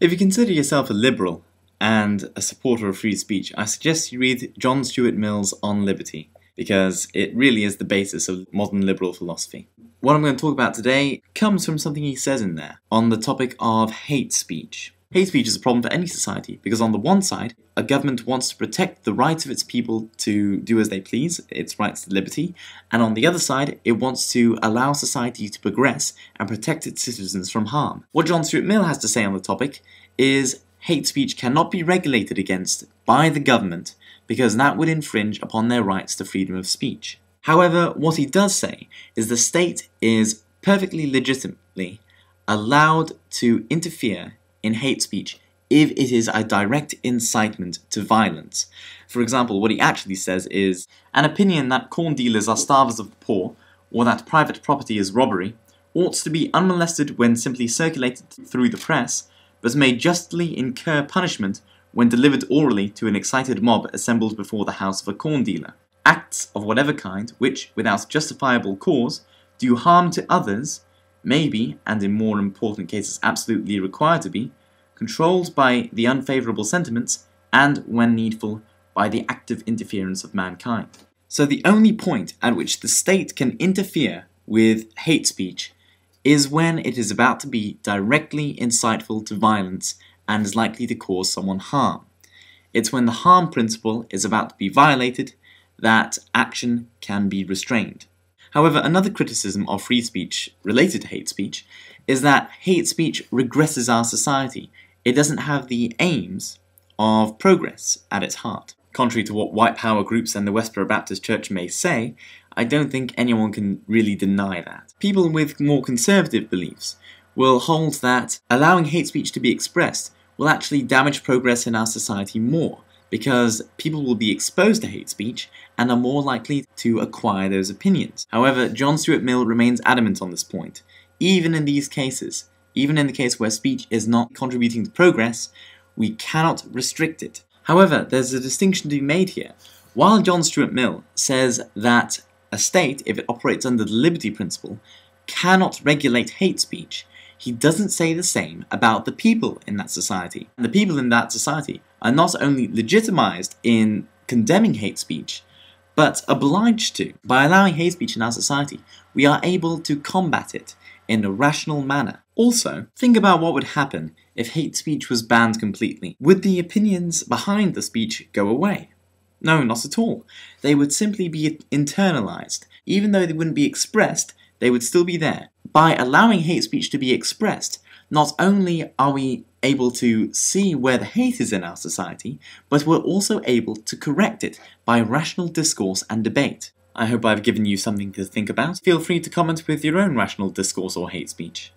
If you consider yourself a liberal and a supporter of free speech, I suggest you read John Stuart Mill's On Liberty, because it really is the basis of modern liberal philosophy. What I'm going to talk about today comes from something he says in there on the topic of hate speech. Hate speech is a problem for any society because on the one side, a government wants to protect the rights of its people to do as they please, its rights to liberty, and on the other side, it wants to allow society to progress and protect its citizens from harm. What John Stuart Mill has to say on the topic is hate speech cannot be regulated against by the government because that would infringe upon their rights to freedom of speech. However, what he does say is the state is perfectly legitimately allowed to interfere in hate speech if it is a direct incitement to violence. For example, what he actually says is, an opinion that corn dealers are starvers of the poor, or that private property is robbery, ought to be unmolested when simply circulated through the press, but may justly incur punishment when delivered orally to an excited mob assembled before the house of a corn dealer. Acts of whatever kind, which, without justifiable cause, do harm to others, may be, and in more important cases absolutely required to be, controlled by the unfavourable sentiments, and, when needful, by the active interference of mankind. So the only point at which the state can interfere with hate speech is when it is about to be directly insightful to violence and is likely to cause someone harm. It's when the harm principle is about to be violated that action can be restrained. However, another criticism of free speech related to hate speech is that hate speech regresses our society. It doesn't have the aims of progress at its heart. Contrary to what white power groups and the Westboro Baptist Church may say, I don't think anyone can really deny that. People with more conservative beliefs will hold that allowing hate speech to be expressed will actually damage progress in our society more, because people will be exposed to hate speech and are more likely to acquire those opinions. However, John Stuart Mill remains adamant on this point. Even in these cases, even in the case where speech is not contributing to progress, we cannot restrict it. However, there's a distinction to be made here. While John Stuart Mill says that a state, if it operates under the liberty principle, cannot regulate hate speech, he doesn't say the same about the people in that society. And the people in that society are not only legitimized in condemning hate speech, but obliged to. By allowing hate speech in our society, we are able to combat it in a rational manner. Also, think about what would happen if hate speech was banned completely. Would the opinions behind the speech go away? No, not at all. They would simply be internalized. Even though they wouldn't be expressed, they would still be there. By allowing hate speech to be expressed, not only are we able to see where the hate is in our society, but we're also able to correct it by rational discourse and debate. I hope I've given you something to think about. Feel free to comment with your own rational discourse or hate speech.